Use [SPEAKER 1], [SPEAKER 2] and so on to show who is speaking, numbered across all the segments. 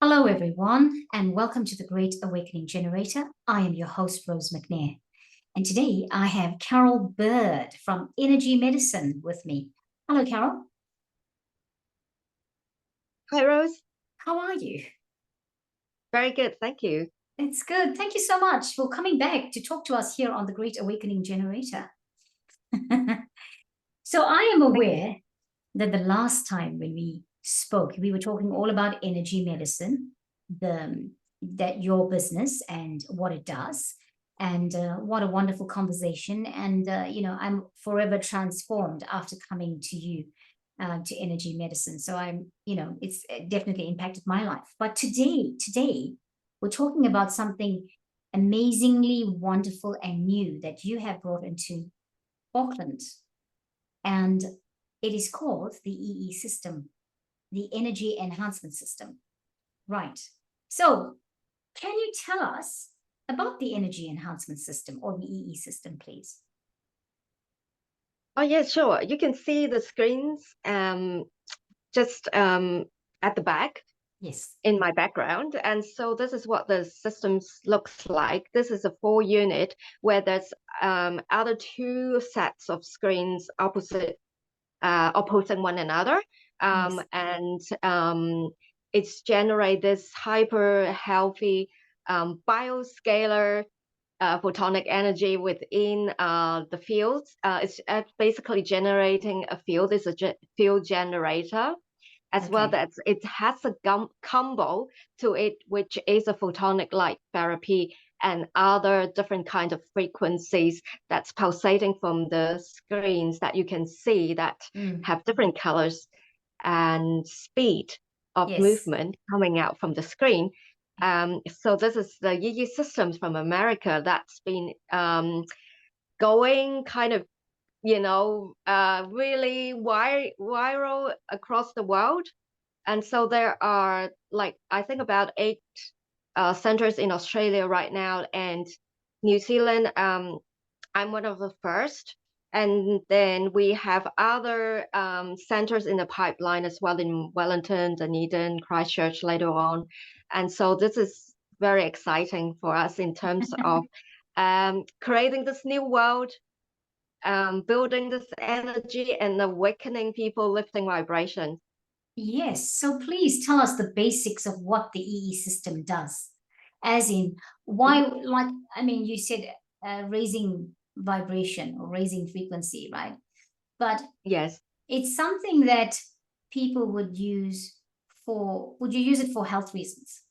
[SPEAKER 1] Hello, everyone, and welcome to the Great Awakening Generator. I am your host, Rose McNair. And today I have Carol Bird from Energy Medicine with me. Hello, Carol.
[SPEAKER 2] Hi, Rose.
[SPEAKER 1] How are you?
[SPEAKER 2] Very good, thank you.
[SPEAKER 1] It's good. Thank you so much for coming back to talk to us here on the Great Awakening Generator. So I am aware that the last time when we spoke, we were talking all about energy medicine, that your business and what it does. And what a wonderful conversation. And, I'm forever transformed after coming to you, to energy medicine. So it's definitely impacted my life. But today, we're talking about something amazingly wonderful and new that you have brought into Auckland. And it is called the EE system, the Energy Enhancement System. Right. So, can you tell us about the Energy Enhancement System or the EE system, please?
[SPEAKER 2] Oh, yeah, sure. You can see the screens just at the back
[SPEAKER 1] Yes.
[SPEAKER 2] in my background. And so this is what the systems looks like. This is a 4 unit where there's other two sets of screens opposing one another.
[SPEAKER 1] Yes.
[SPEAKER 2] And it's generate this hyper healthy bioscalar photonic energy within the fields. It's basically generating a field. It's a field generator, as well
[SPEAKER 1] Okay.
[SPEAKER 2] as it has a combo to it, which is a photonic light therapy and other different kind of frequencies that's pulsating from the screens that you can see that have different colors and speed of
[SPEAKER 1] Yes.
[SPEAKER 2] movement coming out from the screen. So this is the EE systems from America that's been going kind of, really viral across the world. And so there are like, I think about 8 centers in Australia right now and New Zealand. I'm one of the first. And then we have other centers in the pipeline as well in Wellington, Dunedin, Christchurch later on. And so this is very exciting for us in terms of creating this new world, building this energy and awakening people, lifting vibration.
[SPEAKER 1] Yes. So please tell us the basics of what the EE system does. As in, why, you said raising vibration or raising frequency, right? But
[SPEAKER 2] Yes.
[SPEAKER 1] it's something that people would you use it for health reasons?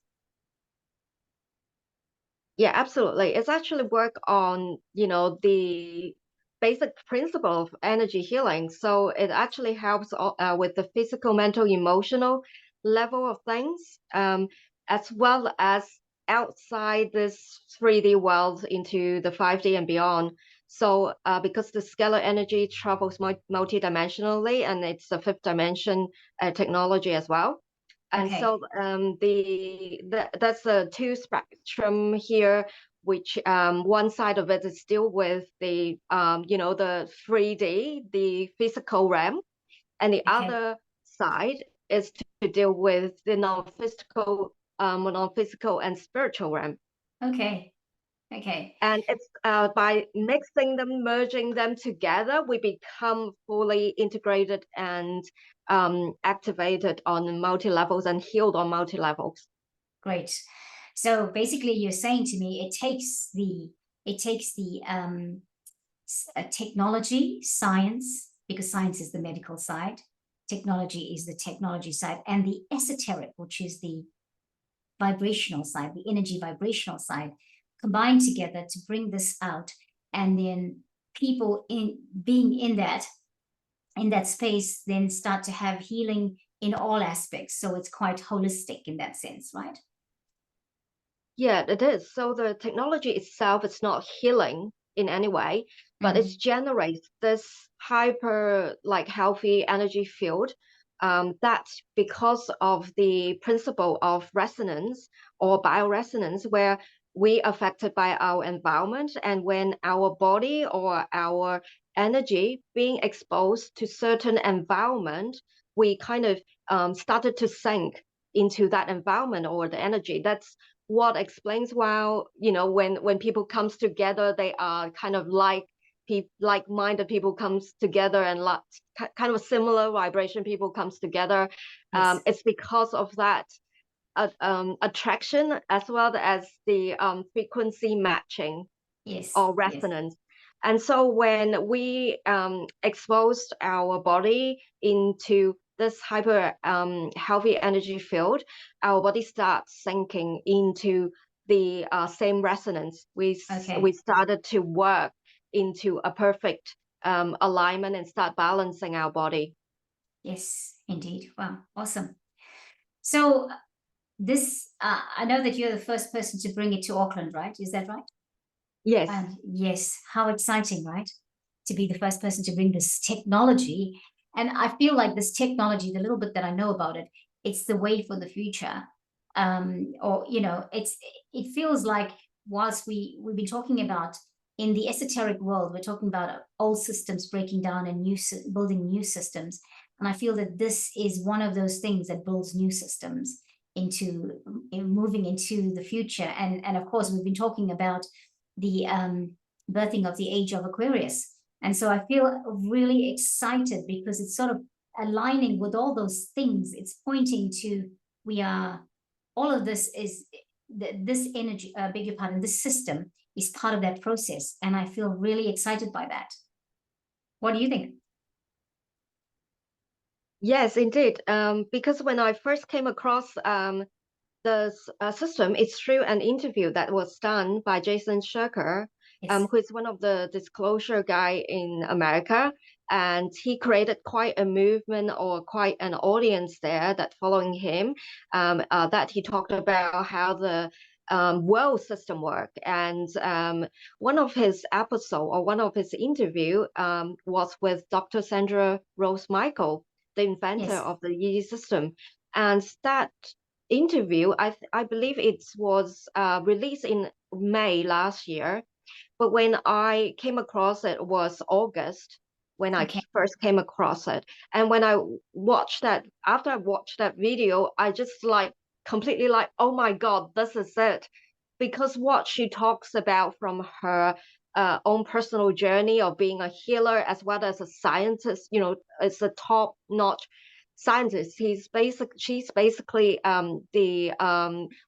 [SPEAKER 2] Yeah, absolutely. It's actually work on, the basic principle of energy healing. So it actually helps with the physical, mental, emotional level of things, as well as outside this 3D world into the 5D and beyond. So because the scalar energy travels multidimensionally and it's a fifth dimension technology as well. And
[SPEAKER 1] Okay.
[SPEAKER 2] so that's a two spectrum here, which one side of it is still with the 3D, the physical realm, and the
[SPEAKER 1] Okay.
[SPEAKER 2] other side is to deal with the non-physical and spiritual realm.
[SPEAKER 1] Okay. Okay.
[SPEAKER 2] And it's by mixing them, merging them together, we become fully integrated and activated on multi levels and healed on multi levels.
[SPEAKER 1] Great. So basically, you're saying to me it takes the technology, science, because science is the medical side, technology is the technology side, and the esoteric, which is the vibrational side, the energy vibrational side, combined together to bring this out, and then people in being in that space then start to have healing in all aspects. So it's quite holistic in that sense, right?
[SPEAKER 2] Yeah, it is. So the technology itself is not healing in any way, but it generates this hyper like healthy energy field that because of the principle of resonance or bioresonance, where we affected by our environment, and when our body or our energy being exposed to certain environment, we kind of started to sync into that environment or the energy. That's what explains why, when people comes together, they are kind of like-minded people comes together, and kind of a similar vibration people comes together.
[SPEAKER 1] Yes.
[SPEAKER 2] It's because of that attraction, as well as the frequency matching
[SPEAKER 1] Yes.
[SPEAKER 2] or
[SPEAKER 1] Yes.
[SPEAKER 2] resonance. And so when we exposed our body into this hyper healthy energy field, our body starts sinking into the same resonance. We
[SPEAKER 1] Okay.
[SPEAKER 2] started to work into a perfect alignment and start balancing our body.
[SPEAKER 1] Yes, indeed. Wow. Awesome. So this, I know that you're the first person to bring it to Auckland, right? Is that right?
[SPEAKER 2] Yes.
[SPEAKER 1] And yes, how exciting, right? To be the first person to bring this technology. And I feel like this technology, the little bit that I know about it, it's the way for the future. Or, it feels like whilst we've been talking about in the esoteric world, we're talking about old systems breaking down and building new systems. And I feel that this is one of those things that builds new systems in moving into the future. And of course, we've been talking about the birthing of the age of Aquarius. And so I feel really excited because it's sort of aligning with all those things. It's pointing to all of this is this energy, beg your pardon, this system is part of that process. And I feel really excited by that. What do you think?
[SPEAKER 2] Yes, indeed. Because when I first came across the system, it's through an interview that was done by Jason Shirker,
[SPEAKER 1] Yes.
[SPEAKER 2] who is one of the disclosure guy in America. And he created quite a movement or quite an audience there that following him, that he talked about how the world system work. And one of his episode or one of his interview was with Dr. Sandra Rose Michael, the inventor
[SPEAKER 1] Yes.
[SPEAKER 2] of the mihi system. And that interview, I believe it was released in May last year, but when I came across it was August when I
[SPEAKER 1] Okay.
[SPEAKER 2] first came across it. And when I watched that, after I watched that video, I just like completely like, oh my God, this is it. Because what she talks about from her own personal journey of being a healer as well as a scientist, is a top-notch scientist. She's basically the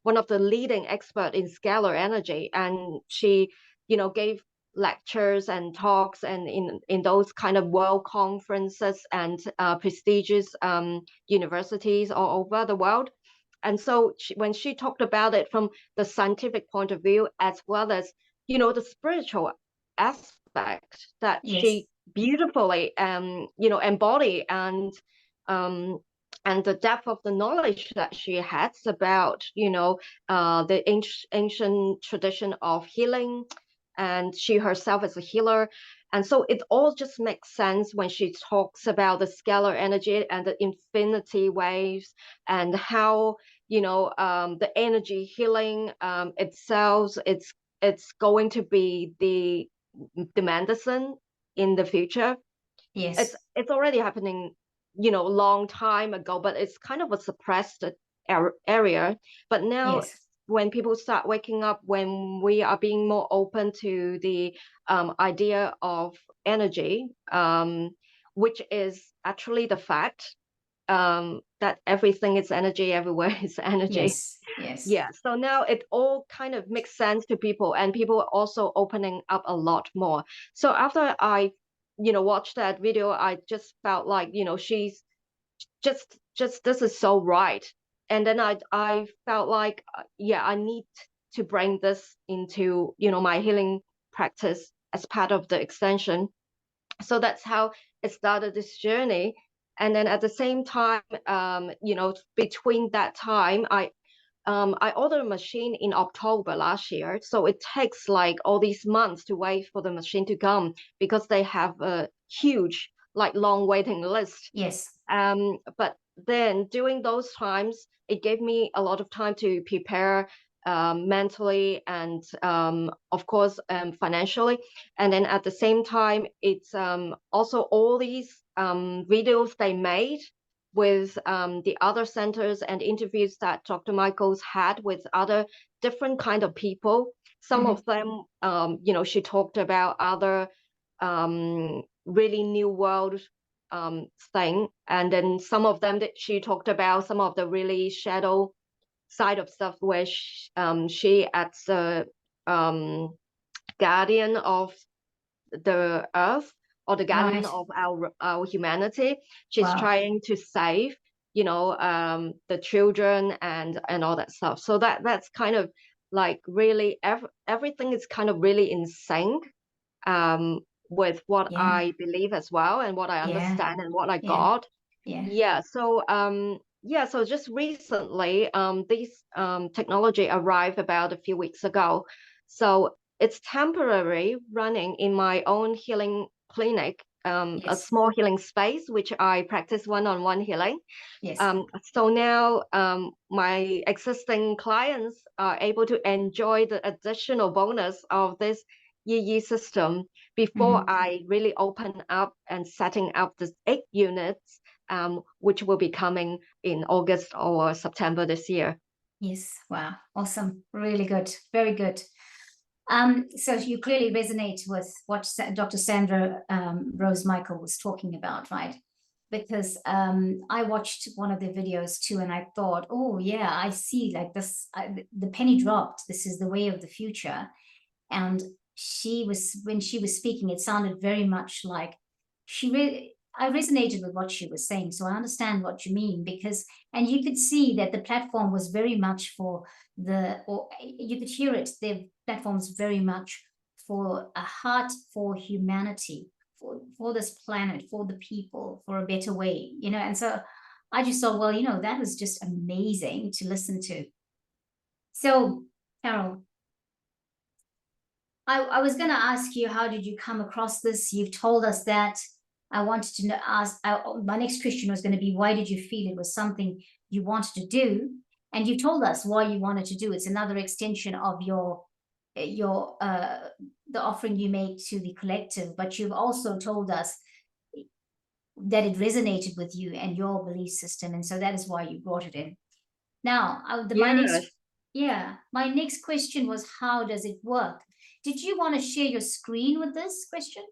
[SPEAKER 2] one of the leading expert in scalar energy, and she gave lectures and talks and in those kind of world conferences and prestigious universities all over the world. And so when she talked about it from the scientific point of view, as well as the spiritual aspect that
[SPEAKER 1] Yes.
[SPEAKER 2] she beautifully embody, um and the depth of the knowledge that she has about the ancient tradition of healing, and she herself is a healer. And so it all just makes sense when she talks about the scalar energy and the infinity waves, and how the energy healing itself, it's going to be the medicine in the future. it's
[SPEAKER 1] Yes.
[SPEAKER 2] it's already happening long time ago, but it's kind of a suppressed area. But now
[SPEAKER 1] Yes.
[SPEAKER 2] when people start waking up, when we are being more open to the idea of energy, which is actually the fact that everything is energy, everywhere is energy.
[SPEAKER 1] Yes. Yes.
[SPEAKER 2] Yeah, so now it all kind of makes sense to people, and people are also opening up a lot more. So after I watched that video, I just felt like she's just this is so right. And then I felt like yeah, I need to bring this into my healing practice as part of the extension. So that's how it started, this journey. And then at the same time, between that time, I ordered a machine in October last year. So it takes like all these months to wait for the machine to come, because they have a huge, like, long waiting list.
[SPEAKER 1] Yes.
[SPEAKER 2] But then during those times, it gave me a lot of time to prepare mentally and, of course, financially. And then at the same time, it's also all these videos they made with the other centers and interviews that Dr. Michaels had with other different kind of people. Some of them, you know, she talked about other really new world thing, and then some of them that she talked about some of the really shadow side of stuff where she as a guardian of the earth, or the guardian
[SPEAKER 1] Right.
[SPEAKER 2] of our humanity. She's
[SPEAKER 1] Wow.
[SPEAKER 2] trying to save, you know, the children and all that stuff. So that's kind of like really everything is kind of really in sync um with what
[SPEAKER 1] Yeah.
[SPEAKER 2] I believe as well, and what I
[SPEAKER 1] Yeah.
[SPEAKER 2] understand and what I
[SPEAKER 1] Yeah.
[SPEAKER 2] got.
[SPEAKER 1] Yeah.
[SPEAKER 2] So just recently this technology arrived about a few weeks ago. So it's temporary running in my own healing clinic, a
[SPEAKER 1] Yes.
[SPEAKER 2] small healing space which I practice one-on-one healing.
[SPEAKER 1] Yes.
[SPEAKER 2] So now my existing clients are able to enjoy the additional bonus of this Yi system before I really open up and setting up the 8 units, which will be coming in August or September this year.
[SPEAKER 1] Yes. Wow. Awesome. Really good. Very good. So you clearly resonate with what Dr. Sandra Rose Michael was talking about, right? Because I watched one of their videos too, and I thought, oh yeah, I see like this, the penny dropped. This is the way of the future. And when she was speaking, it sounded very much like I resonated with what she was saying. So I understand what you mean, because, and you could see that the platform was very much for or you could hear it, the platform's very much for a heart for humanity, for this planet, for the people, for a better way, you know. And so I just thought, well, you know, that was just amazing to listen to. So, Carol, I was going to ask you, how did you come across this? You've told us that. I wanted to ask, my next question was going to be, why did you feel it was something you wanted to do? And you told us why you wanted to do it. It's another extension of the offering you make to the collective, but you've also told us that it resonated with you and your belief system. And so that is why you brought it in. Now,
[SPEAKER 2] Yes.
[SPEAKER 1] my next question was, how does it work? Did you want to share your screen with this question?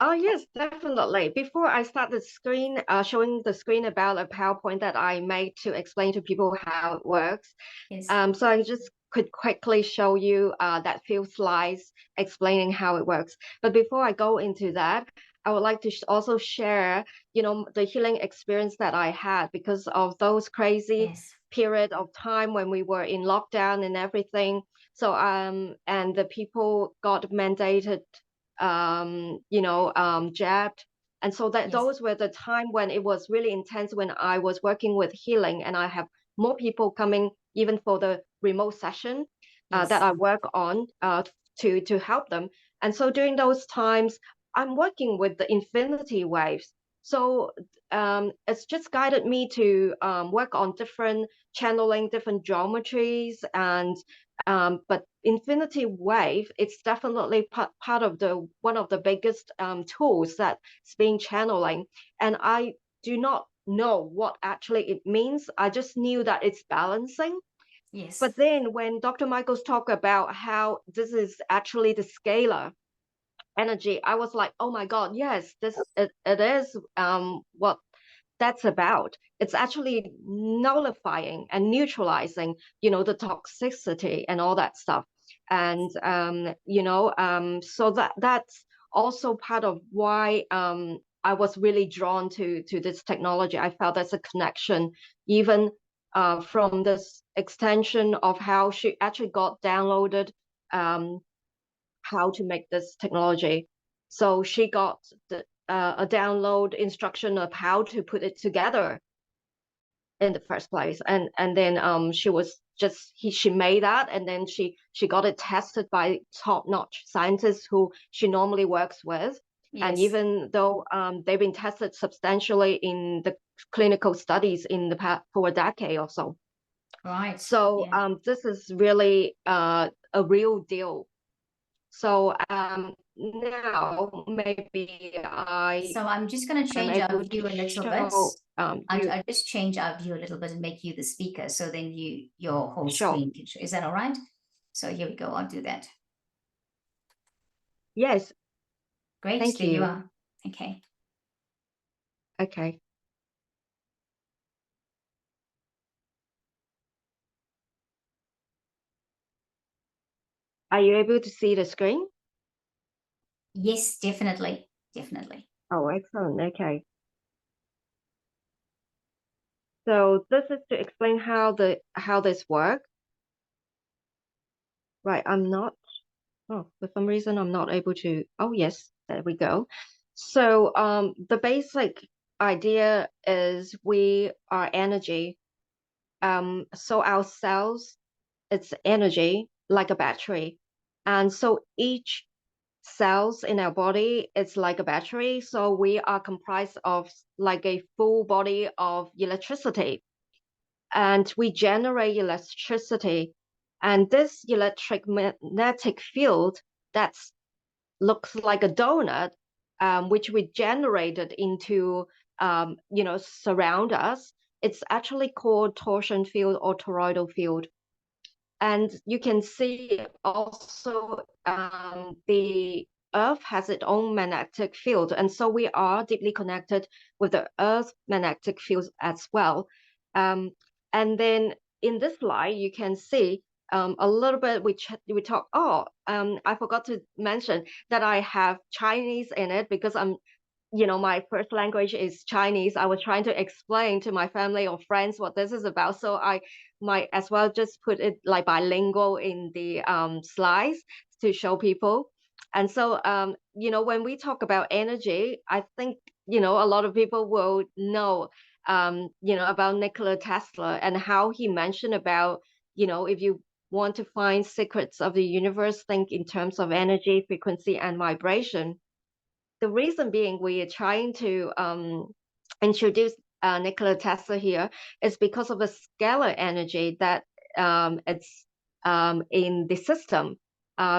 [SPEAKER 2] Oh, yes, definitely. Before I start the screen, showing the screen about a PowerPoint that I made to explain to people how it works.
[SPEAKER 1] Yes.
[SPEAKER 2] So I just could quickly show you that few slides explaining how it works. But before I go into that, I would like to also share, you know, the healing experience that I had because of those crazy
[SPEAKER 1] Yes.
[SPEAKER 2] period of time when we were in lockdown and everything. So and the people got mandated jabbed. And so that
[SPEAKER 1] Yes.
[SPEAKER 2] those were the time when it was really intense, when I was working with healing, and I have more people coming even for the remote session
[SPEAKER 1] Yes.
[SPEAKER 2] that I work on to help them. And so during those times, I'm working with the infinity waves. So it's just guided me to work on different channeling, different geometries, and but infinity wave, it's definitely part of the one of the biggest tools that's being channeling. And I do not know what actually it means. I just knew that it's balancing.
[SPEAKER 1] Yes.
[SPEAKER 2] But then when Dr. Michaels talked about how this is actually the scalar energy, I was like, oh my God, yes, it is what that's about. It's actually nullifying and neutralizing, you know, the toxicity and all that stuff. And so that's also part of why I was really drawn to this technology. I felt there's a connection, even from this extension of how she actually got downloaded how to make this technology. So she got a download instruction of how to put it together in the first place, and then she made that, and then she got it tested by top-notch scientists who she normally works with. And
[SPEAKER 1] Yes.
[SPEAKER 2] even though they've been tested substantially in the clinical studies in the past for a decade or so.
[SPEAKER 1] Right.
[SPEAKER 2] So
[SPEAKER 1] Yeah.
[SPEAKER 2] this is really a real deal. So now maybe I
[SPEAKER 1] So I'm just going to
[SPEAKER 2] am
[SPEAKER 1] change our
[SPEAKER 2] able
[SPEAKER 1] view
[SPEAKER 2] to
[SPEAKER 1] a little bit.
[SPEAKER 2] show you.
[SPEAKER 1] I'll just change our view a little bit and make you the speaker. So then your whole
[SPEAKER 2] Sure.
[SPEAKER 1] screen can show. Is that all right? So here we go. I'll do that.
[SPEAKER 2] Yes.
[SPEAKER 1] Great.
[SPEAKER 2] Thank
[SPEAKER 1] There you
[SPEAKER 2] you.
[SPEAKER 1] are. Okay.
[SPEAKER 2] Okay. Are you able to see the screen?
[SPEAKER 1] Yes, definitely. Definitely.
[SPEAKER 2] Oh, excellent. Okay. So this is to explain how this works. Right. For some reason I'm not able to. Oh, yes, there we go. So the basic idea is we are energy. So our cells, it's energy like a battery. And so each cells in our body is like a battery. So we are comprised of like a full body of electricity. And we generate electricity. And this electric magnetic field that's looks like a donut, which we generated into, surround us. It's actually called torsion field or toroidal field. And you can see also the Earth has its own magnetic field. And so we are deeply connected with the Earth magnetic field as well. And then in this slide, you can see a little bit, we talk, I forgot to mention that I have Chinese in it because my first language is Chinese. I was trying to explain to my family or friends what this is about. So I might as well just put it like bilingual in the slides to show people. And so, when we talk about energy, I think, a lot of people will know, about Nikola Tesla and how he mentioned about, if you want to find secrets of the universe, think in terms of energy, frequency, and vibration. The reason being we are trying to introduce Nikola Tesla here is because of the scalar energy that it's in the system.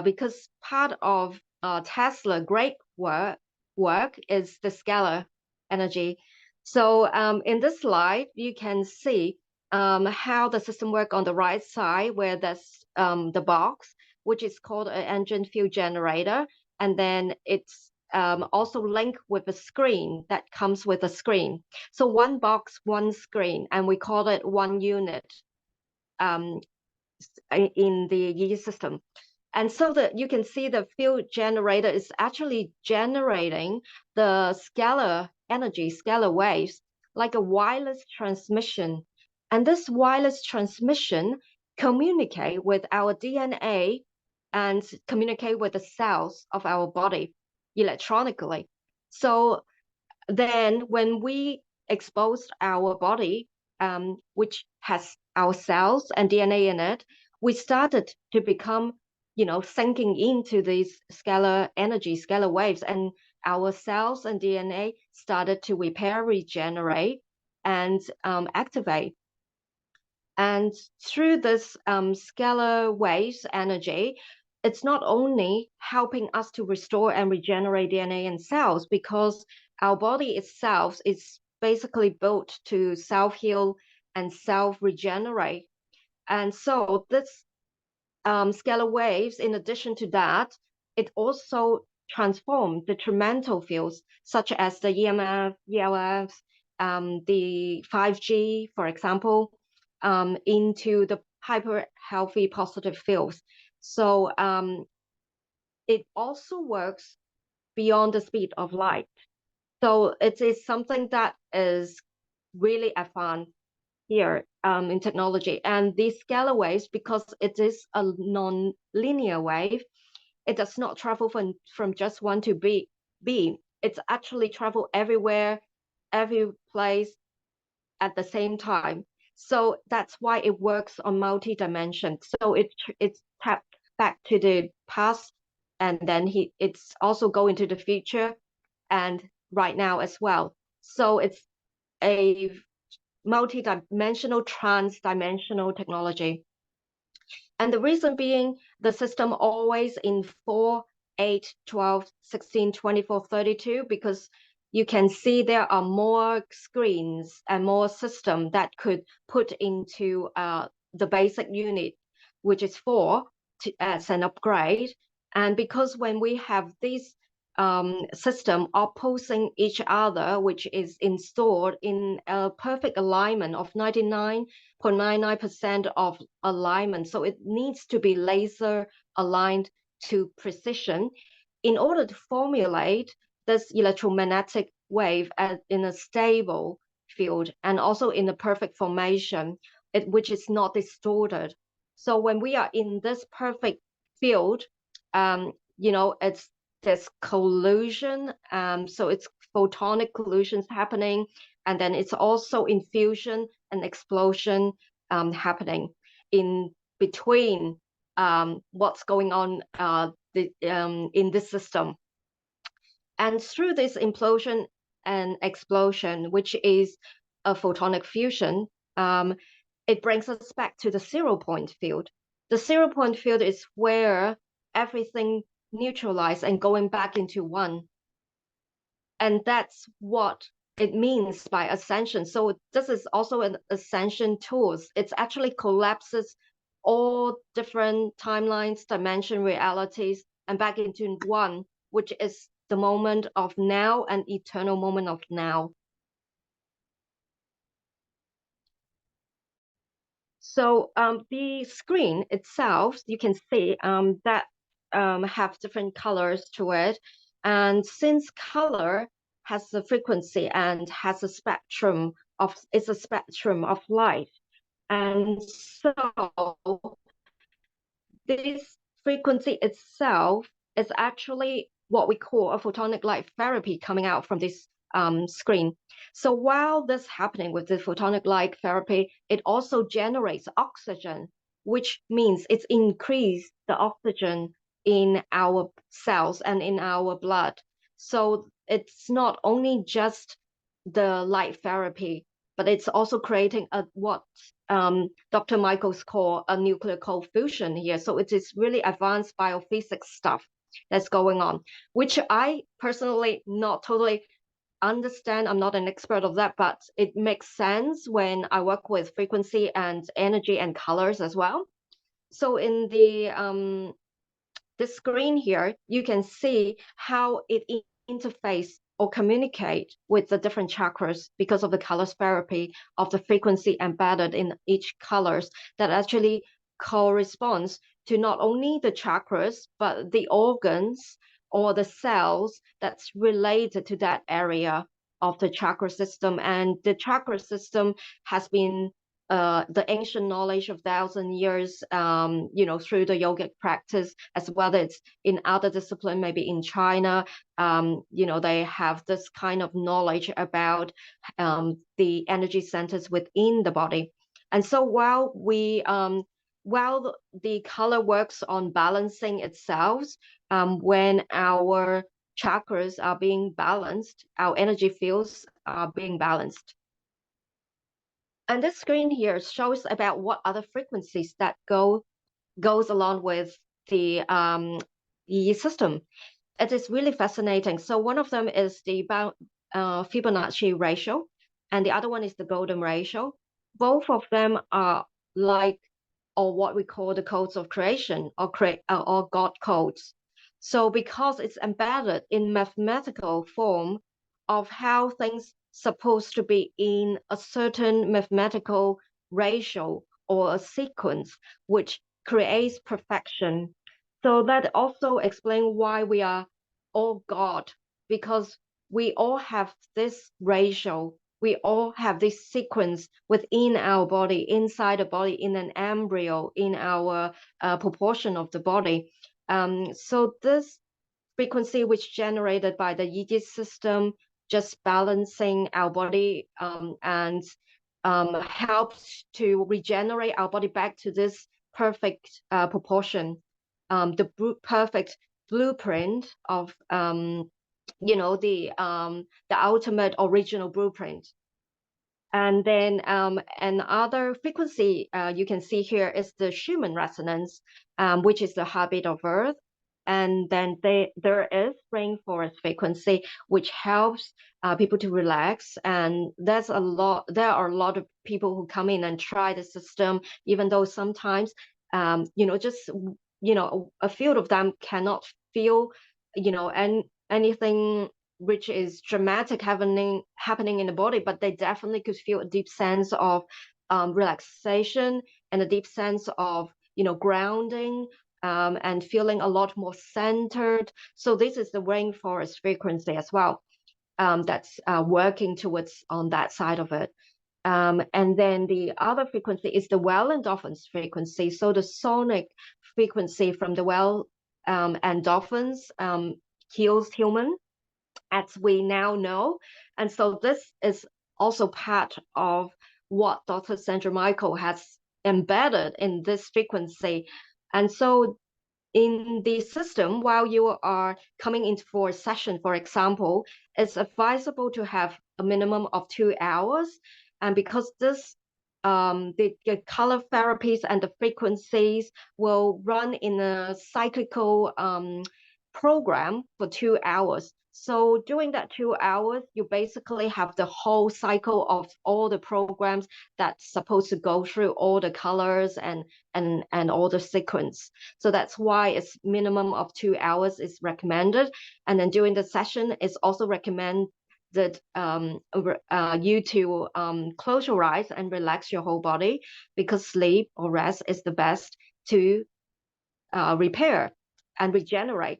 [SPEAKER 2] Because part of Tesla great work is the scalar energy. So in this slide, you can see how the system work on the right side, where there's the box, which is called an engine field generator, and then it's also linked with a screen that comes with a screen. So one box, one screen, and we call it one unit um, in the EE system. And so that you can see the field generator is actually generating the scalar energy, scalar waves, like a wireless transmission. And this wireless transmission communicate with our DNA and communicate with the cells of our body electronically. So then when we exposed our body, which has our cells and DNA in it, we started to become, sinking into these scalar energy, scalar waves, and our cells and DNA started to repair, regenerate, and activate. And through this scalar waves energy, it's not only helping us to restore and regenerate DNA and cells, because our body itself is basically built to self-heal and self-regenerate. And so this scalar waves, in addition to that, it also transforms the detrimental fields, such as the EMF, ELF, the 5G, for example, into the hyper healthy positive fields. So it also works beyond the speed of light. So it is something that is really advanced here in technology. And these scalar waves, because it is a non-linear wave, it does not travel from just one to B. It's actually travel everywhere, every place at the same time. So that's why it works on multi-dimension. So it's tapped back to the past, and then it's also go into the future and right now as well. So it's a multi-dimensional, trans-dimensional technology. And the reason being, the system always in 4 8, 12, 16, 24, 32, because you can see there are more screens and more system that could put into the basic unit, which is 4, as an upgrade. And because when we have this system opposing each other, which is installed in a perfect alignment of 99.99% of alignment, so it needs to be laser aligned to precision in order to formulate this electromagnetic wave in a stable field and also in a perfect formation, which is not distorted. So when we are in this perfect field, it's there's collusion, so it's photonic collusions happening, and then it's also infusion and explosion happening in between what's going on in this system. And through this implosion and explosion, which is a photonic fusion, it brings us back to the 0-point field. The 0-point field is where everything neutralized and going back into one. And that's what it means by ascension. So this is also an ascension tools. It actually collapses all different timelines, dimension, realities, and back into one, which is the moment of now and eternal moment of now. So the screen itself, you can see that have different colors to it. And since color has a frequency and has a spectrum of, it's a spectrum of light. And so this frequency itself is actually what we call a photonic light therapy coming out from this screen. So while this happening with the photonic light therapy, it also generates oxygen, which means it's increased the oxygen in our cells and in our blood. So it's not only just the light therapy, but it's also creating what Dr. Michaels call a nuclear cold fusion here. So it is really advanced biophysics stuff that's going on, which I personally not totally understand. I'm not an expert of that, but it makes sense when I work with frequency and energy and colors as well. So in the screen here, you can see how it interface or communicate with the different chakras because of the color therapy of the frequency embedded in each colors that actually corresponds to not only the chakras, but the organs or the cells that's related to that area of the chakra system. And the chakra system has been the ancient knowledge of 1,000 years, through the yogic practice, as well as in other discipline, maybe in China, they have this kind of knowledge about the energy centers within the body. And so while the color works on balancing itself, when our chakras are being balanced, our energy fields are being balanced. And this screen here shows about what other frequencies that goes along with the system. It is really fascinating. So one of them is the Fibonacci ratio, and the other one is the golden ratio. Both of them are like, or what we call the codes of creation, or God codes. So because it's embedded in mathematical form of how things supposed to be in a certain mathematical ratio or a sequence, which creates perfection. So that also explains why we are all God, because we all have this ratio, we all have this sequence within our body, inside the body, in an embryo, in our proportion of the body. So this frequency which generated by the Yi system, just balancing our body and helps to regenerate our body back to this perfect proportion, the perfect blueprint of the ultimate original blueprint. And then another frequency you can see here is the Schumann resonance, which is the heartbeat of Earth. And then there is rainforest frequency, which helps people to relax. And there are a lot of people who come in and try the system, even though sometimes, just, a few of them cannot feel, and anything which is dramatic happening in the body, but they definitely could feel a deep sense of relaxation and a deep sense of grounding, and feeling a lot more centered. So this is the rainforest frequency as well, that's working towards on that side of it. And then the other frequency is the well endorphins frequency. So the sonic frequency from the well endorphins heals human, as we now know. And so this is also part of what Dr. Sandra Michael has embedded in this frequency. And so in the system, while you are coming in for a session, for example, it's advisable to have a minimum of 2 hours. And because the color therapies and the frequencies will run in a cyclical program for 2 hours. So during that 2 hours, you basically have the whole cycle of all the programs that's supposed to go through all the colors and all the sequence. So that's why it's minimum of 2 hours is recommended. And then during the session, it's also recommended you to close your eyes and relax your whole body, because sleep or rest is the best to repair and regenerate.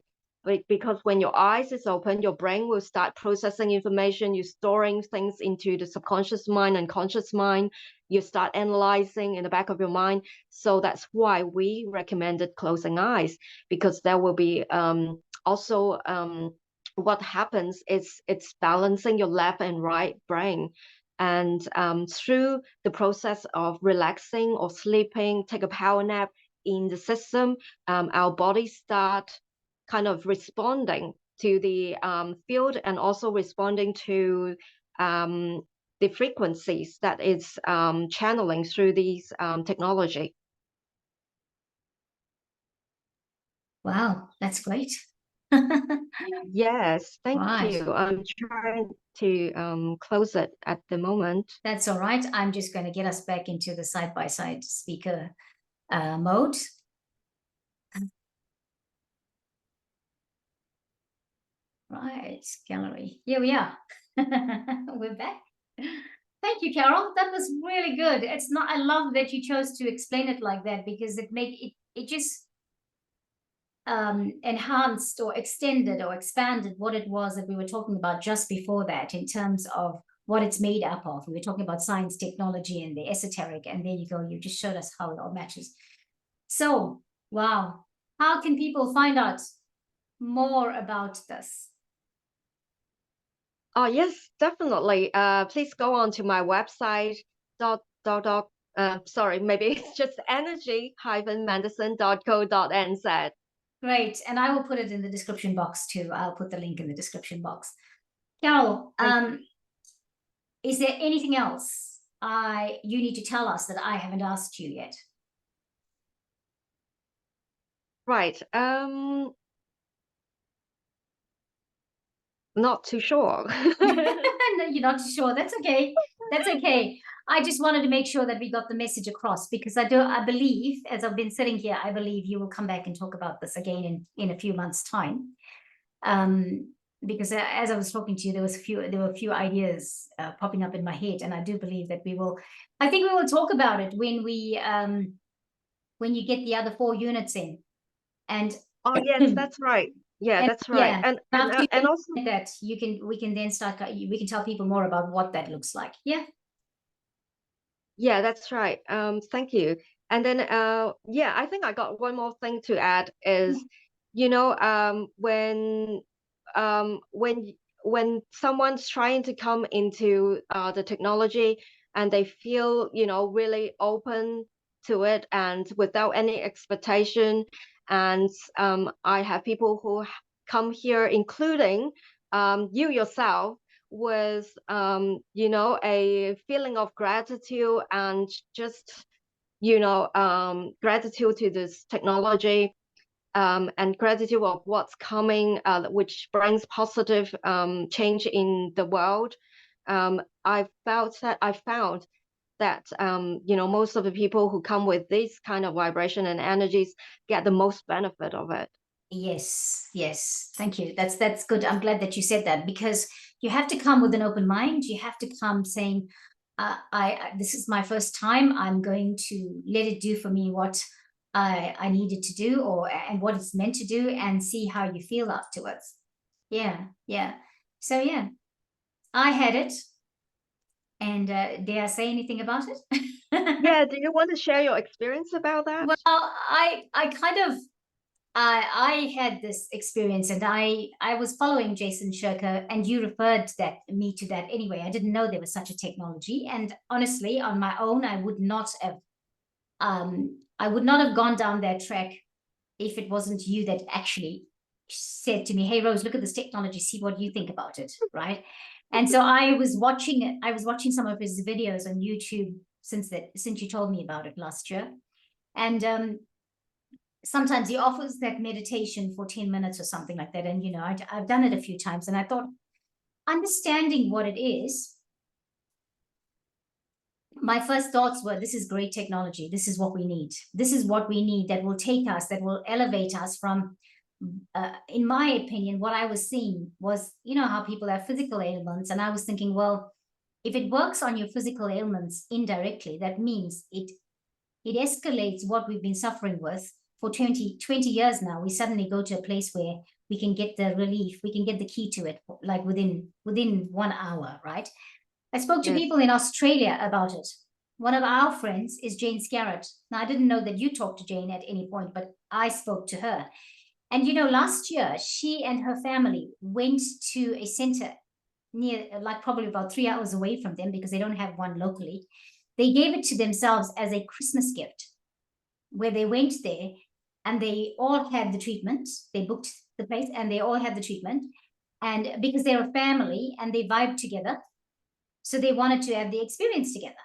[SPEAKER 2] Because when your eyes is open, your brain will start processing information. You're storing things into the subconscious mind and conscious mind. You start analyzing in the back of your mind. So that's why we recommended closing eyes, because there will be also what happens is it's balancing your left and right brain. And through the process of relaxing or sleeping, take a power nap in the system, our body start kind of responding to the field, and also responding to the frequencies that is channeling through these technology.
[SPEAKER 1] Wow, that's great.
[SPEAKER 2] Yes, thank
[SPEAKER 1] Right.
[SPEAKER 2] you. I'm trying to close it at the moment.
[SPEAKER 1] That's all right. I'm just going to get us back into the side-by-side speaker mode. Right, gallery. Here we are. We're back. Thank you, Carol. That was really good. It's not, I love that you chose to explain it like that, because it just enhanced or extended or expanded what it was that we were talking about just before that, in terms of what it's made up of. We were talking about science, technology, and the esoteric, and there you go. You just showed us how it all matches. So, wow. How can people find out more about this?
[SPEAKER 2] Oh, yes, definitely. Please go on to my website, sorry, maybe it's just energy-medicine.co.nz.
[SPEAKER 1] Great. And I will put it in the description box too. I'll put the link in the description box. Carol, is there anything else you need to tell us that I haven't asked you yet?
[SPEAKER 2] Right. Not too sure.
[SPEAKER 1] No, you're not too sure. That's okay. That's okay. I just wanted to make sure that we got the message across, because I believe, as I've been sitting here, I believe you will come back and talk about this again in a few months' time. Because as I was talking to you, there were a few ideas popping up in my head, and I do believe that I think we will talk about it when you get the other 4 units in. And
[SPEAKER 2] Oh, yes, that's right. Yeah, that's right.
[SPEAKER 1] Yeah,
[SPEAKER 2] And also
[SPEAKER 1] that we can then we can tell people more about what that looks like. Yeah.
[SPEAKER 2] yeah, that's right. Thank you. And then yeah, I think I got one more thing to add is, when someone's trying to come into the technology, and they feel, really open to it and without any expectation. And I have people who come here, including you yourself, with a feeling of gratitude, and just gratitude to this technology. and gratitude of what's coming, which brings positive change in the world. I found that most of the people who come with this kind of vibration and energies get the most benefit of it.
[SPEAKER 1] Yes. Thank you. That's good. I'm glad that you said that, because you have to come with an open mind. You have to come saying, this is my first time. I'm going to let it do for me what I needed to do, and what it's meant to do, and see how you feel afterwards. Yeah. So yeah, I had it. And dare I say anything about it?
[SPEAKER 2] Yeah, do you want to share your experience about that?
[SPEAKER 1] Well, I kind of I had this experience, and I was following Jason Shirker, and you referred me to that anyway. I didn't know there was such a technology, and honestly, on my own, I would not have gone down that track if it wasn't you that actually said to me, "Hey, Rose, look at this technology. See what you think about it," right? And so I was watching it. I was watching some of his videos on YouTube since you told me about it last year, and sometimes he offers that meditation for 10 minutes or something like that. And, I've done it a few times, and I thought, understanding what it is, my first thoughts were, this is great technology. This is what we need. This is what we need that will take us, that will elevate us from, in my opinion, what I was seeing was, how people have physical ailments. And I was thinking, well, if it works on your physical ailments indirectly, that means it escalates what we've been suffering with for 20 years now. We suddenly go to a place where we can get the relief, we can get the key to it, like within 1 hour, right? I spoke to people in Australia about it. One of our friends is Jane Scarrett. Now, I didn't know that you talked to Jane at any point, but I spoke to her. And, last year, she and her family went to a center near, like probably about 3 hours away from them, because they don't have one locally. They gave it to themselves as a Christmas gift, where they went there and they all had the treatment. They booked the place and they all had the treatment. And because they're a family and they vibed together, so they wanted to have the experience together.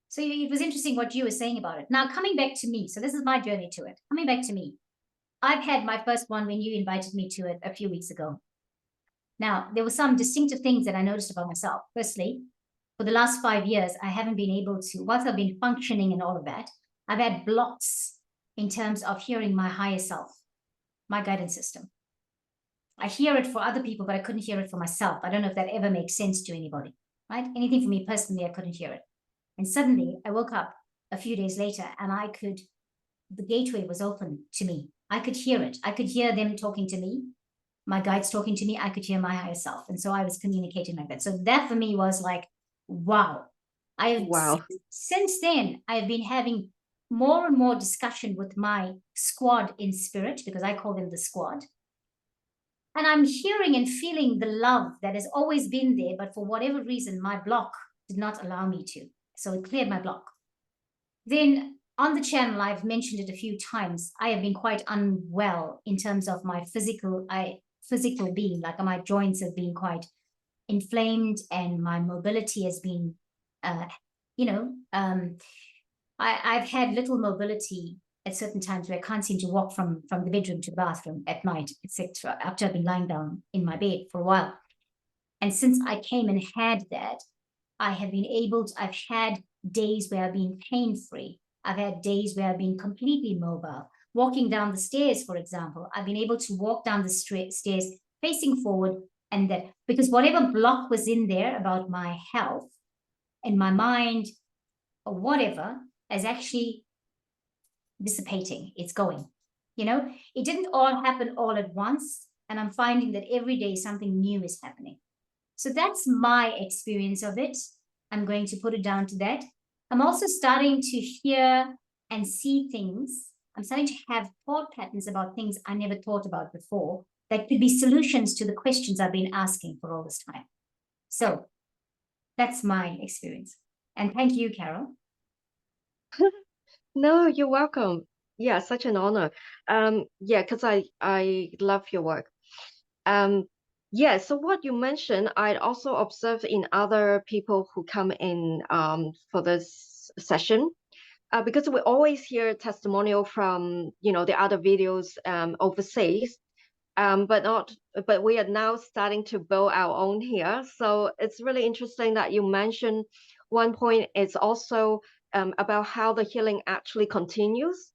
[SPEAKER 1] So it was interesting what you were saying about it. Now, coming back to me, so this is my journey to it. Coming back to me, I've had my first one when you invited me to it a few weeks ago. Now, there were some distinctive things that I noticed about myself. Firstly, for the last 5 years, I haven't been able to, whilst I've been functioning and all of that, I've had blocks in terms of hearing my higher self, my guidance system. I hear it for other people, but I couldn't hear it for myself. I don't know if that ever makes sense to anybody, right? Anything for me personally, I couldn't hear it. And suddenly I woke up a few days later and the gateway was open to me. I could hear it. I could hear them talking to me, my guides talking to me. I could hear my higher self. And so I was communicating like that. So that for me was like, wow. Since then, I've been having more and more discussion with my squad in spirit, because I call them the squad. And I'm hearing and feeling the love that has always been there, but for whatever reason, my block did not allow me to. So it cleared my block. Then on the channel, I've mentioned it a few times. I have been quite unwell in terms of my physical being. Like my joints have been quite inflamed, and my mobility has been, I've had little mobility at certain times where I can't seem to walk from the bedroom to the bathroom at night, etc., after I've been lying down in my bed for a while. And since I came and had that, I've had days where I've been pain-free. I've had days where I've been completely mobile. Walking down the stairs, for example, I've been able to walk down the stairs facing forward, and that because whatever block was in there about my health and my mind or whatever is actually dissipating. It's going. It didn't all happen all at once, and I'm finding that every day something new is happening. So that's my experience of it. I'm going to put it down to that. I'm also starting to hear and see things. I'm starting to have thought patterns about things I never thought about before that could be solutions to the questions I've been asking for all this time. So that's my experience. And thank you, Carol.
[SPEAKER 2] No, you're welcome. Yeah, such an honor. Yeah, because I love your work. Yeah, so what you mentioned, I'd also observed in other people who come in for this session. because we always hear testimonial from, the other videos overseas, but we are now starting to build our own here. So it's really interesting that you mentioned one point is also about how the healing actually continues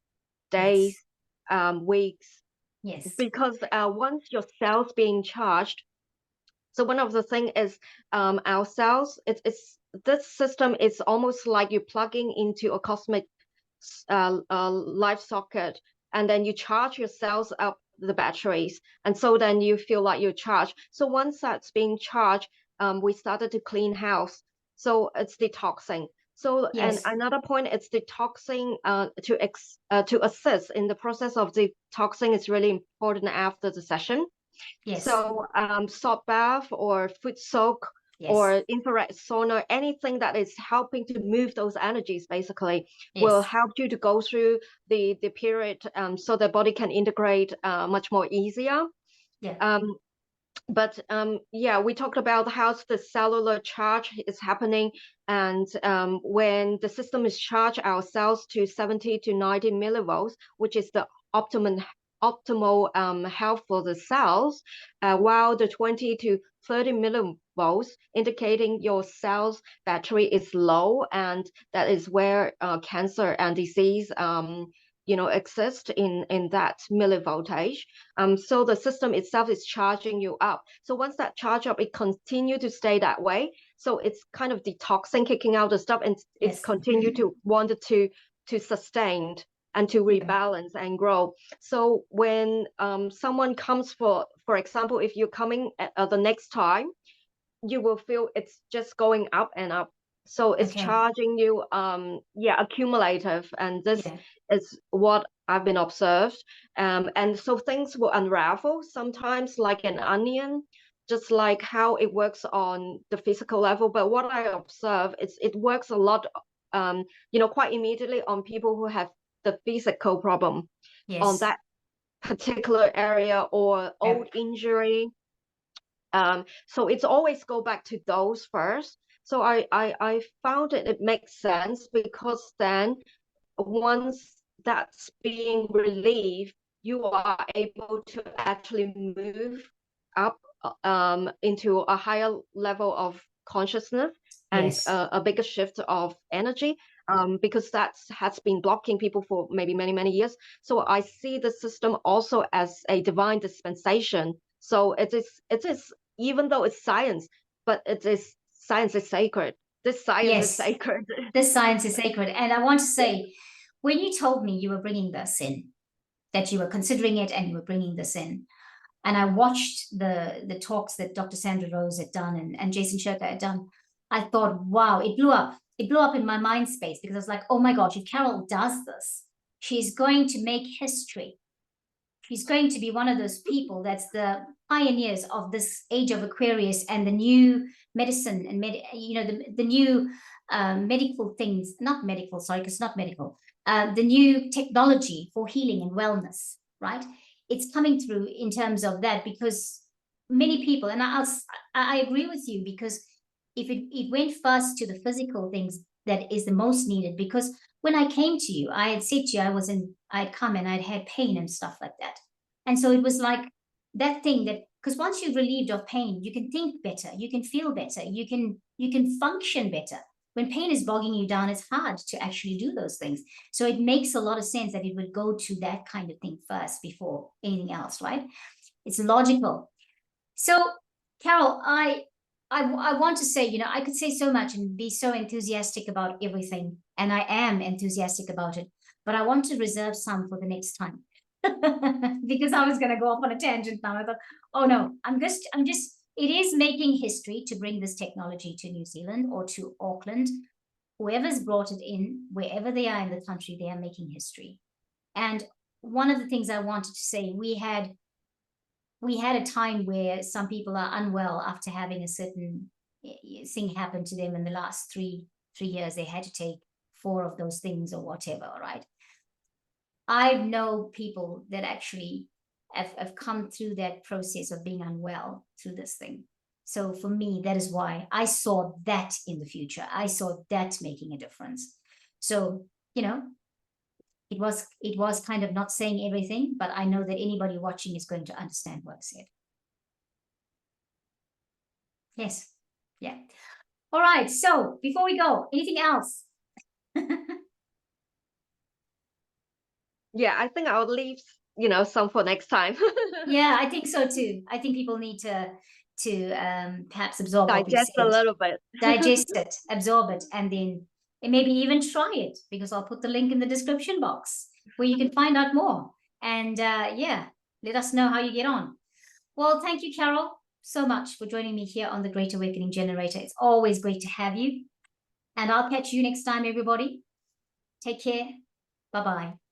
[SPEAKER 2] days,
[SPEAKER 1] Yes.
[SPEAKER 2] weeks,
[SPEAKER 1] Yes.
[SPEAKER 2] because once your cells being charged, so one of the thing is our cells, it's this system is almost like you're plugging into a cosmic light socket, and then you charge your cells up the batteries, and so then you feel like you're charged. So once that's being charged, we started to clean house. So it's detoxing. So and
[SPEAKER 1] Yes.
[SPEAKER 2] another point, it's detoxing to assist in the process of detoxing is really important after the session.
[SPEAKER 1] Yes.
[SPEAKER 2] So salt bath or foot soak
[SPEAKER 1] Yes.
[SPEAKER 2] or infrared sauna, anything that is helping to move those energies basically will
[SPEAKER 1] Yes.
[SPEAKER 2] help you to go through the period, so the body can integrate much more easier.
[SPEAKER 1] Yeah.
[SPEAKER 2] Um, but yeah, we talked about how the cellular charge is happening, and when the system is charged our cells to 70 to 90 millivolts, which is the optimal health for the cells, while the 20 to 30 millivolts indicating your cells battery is low, and that is where cancer and disease exist in that millivoltage. So the system itself is charging you up. So once that charge up, it continue to stay that way. So it's kind of detoxing, kicking out the stuff, and it's
[SPEAKER 1] Yes.
[SPEAKER 2] continue to wanted to sustain and to
[SPEAKER 1] Okay.
[SPEAKER 2] rebalance and grow. So when someone comes for example, if you're coming at the next time, you will feel it's just going up and up. So it's
[SPEAKER 1] Okay.
[SPEAKER 2] charging you, accumulative, and this
[SPEAKER 1] Yeah.
[SPEAKER 2] is what I've been observed. And so things will unravel sometimes like an onion, just like how it works on the physical level. But what I observe is it works a lot, quite immediately on people who have the physical problem on
[SPEAKER 1] Yes.
[SPEAKER 2] that particular area or
[SPEAKER 1] Yeah.
[SPEAKER 2] old injury. So it's always go back to those first. So I found it makes sense, because then once that's being relieved, you are able to actually move up into a higher level of consciousness and
[SPEAKER 1] Yes.
[SPEAKER 2] a bigger shift of energy, because that has been blocking people for maybe many, many years. So I see the system also as a divine dispensation. So it is even though it's science, but science is sacred. This science is
[SPEAKER 1] Yes.
[SPEAKER 2] sacred.
[SPEAKER 1] This science is sacred. And I want to say, when you told me you were bringing this in, that you were considering it and you were bringing this in, and I watched the talks that Dr. Sandra Rose had done and Jason Shirka had done, I thought, wow, it blew up. It blew up in my mind space, because I was like, oh my gosh, if Carol does this, she's going to make history. She's going to be one of those people that's the pioneers of this age of Aquarius and the new medicine and the new medical things, not medical, sorry, because it's not medical, the new technology for healing and wellness, right? It's coming through in terms of that, because many people, and I agree with you, because if it went first to the physical things, that is the most needed. Because when I came to you, I had said to you, I'd come and I'd had pain and stuff like that. And so it was like that thing that, because once you're relieved of pain, you can think better, you can feel better, you can function better. When pain is bogging you down, it's hard to actually do those things. So it makes a lot of sense that it would go to that kind of thing first before anything else, right? It's logical. So, Carol, I want to say, I could say so much and be so enthusiastic about everything, and I am enthusiastic about it, but I want to reserve some for the next time. Because I was going to go off on a tangent now. I thought, oh no, it is making history to bring this technology to New Zealand or to Auckland. Whoever's brought it in, wherever they are in the country, they are making history. And one of the things I wanted to say, we had a time where some people are unwell after having a certain thing happen to them in the last three years. They had to take 4 of those things or whatever, right? I know people that actually have come through that process of being unwell through this thing. So for me, that is why I saw that in the future. I saw that making a difference. So you know, it was kind of not saying everything, but I know that anybody watching is going to understand what I said. Yes. Yeah. All right. So before we go, anything else?
[SPEAKER 2] Yeah, I think I'll leave, some for next time.
[SPEAKER 1] Yeah, I think so too. I think people need to perhaps absorb what we
[SPEAKER 2] Digest a
[SPEAKER 1] said,
[SPEAKER 2] little bit.
[SPEAKER 1] digest it, absorb it, and then and maybe even try it, because I'll put the link in the description box where you can find out more. And yeah, let us know how you get on. Well, thank you, Carol, so much for joining me here on the Great Awakening Generator. It's always great to have you. And I'll catch you next time, everybody. Take care. Bye-bye.